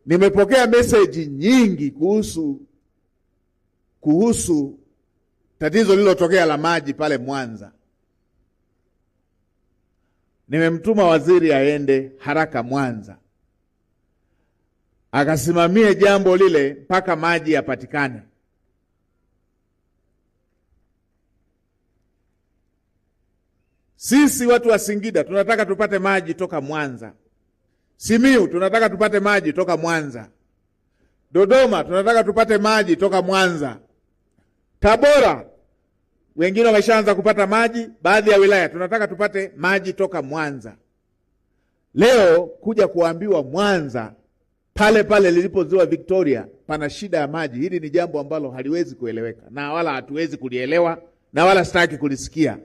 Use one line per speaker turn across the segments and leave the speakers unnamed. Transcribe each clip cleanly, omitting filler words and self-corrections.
Nimepokea meseji nyingi kuhusu tatizo lililotokea la maji pale Mwanza. Nimemtuma waziri aende haraka Mwanza akasimamie jambo lile mpaka maji yapatikane. Sisi watu wa Singida tunataka tupate maji toka Mwanza. Simiyu tunataka tupate maji toka Mwanza. Dodoma tunataka tupate maji toka Mwanza. Tabora wengine wameshaanza kupata maji, baadhi ya wilaya tunataka tupate maji toka Mwanza. Leo kuja kuambiwa Mwanza pale pale lilipo ziwa Victoria pana shida ya maji, hili ni jambo ambalo haliwezi kueleweka na wala hatuwezi kulielewa na wala sitaki kulisikia.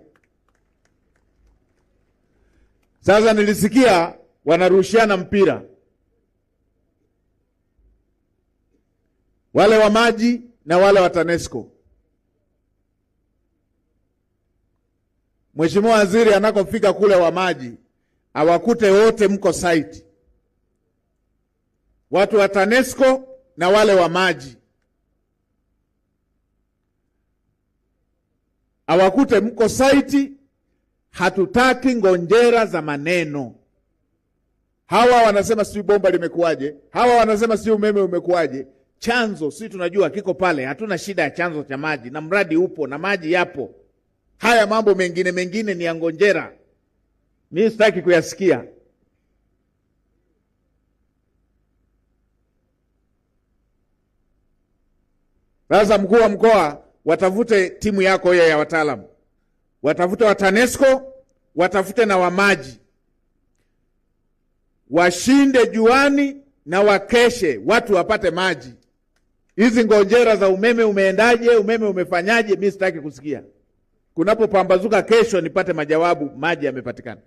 Sasa nilisikia wanarushiana mpira, wale wa maji na wale wa TANESCO. Mheshimiwa waziri anakofika kule wa maji awakute wote mko site, watu wa TANESCO na wale wa maji, awakute mko site. Hatutaki ngonjera za maneno. Hawa wanasema sijui bomba limekuwaje, hawa wanasema sijui umeme umekuwaje. Chanzo sisi tunajua kiko pale, hatuna shida ya chanzo cha maji na mradi upo na maji yapo. Haya mambo mengine ni ya ngonjera, mimi sitaki kuyasikia. Sasa mkuu wa mkoa, watafute timu yako hiyo ya wataalamu, watafute wa TANESCO, watafute na wa maji, washinde juani na wakeshe, watu wapate maji. Hizi ngonjera za umeme umeendaje, umeme umefanyaje, mimi sitaki kusikia. Kunapopambazuka kesho nipate majawabu, maji yamepatikana.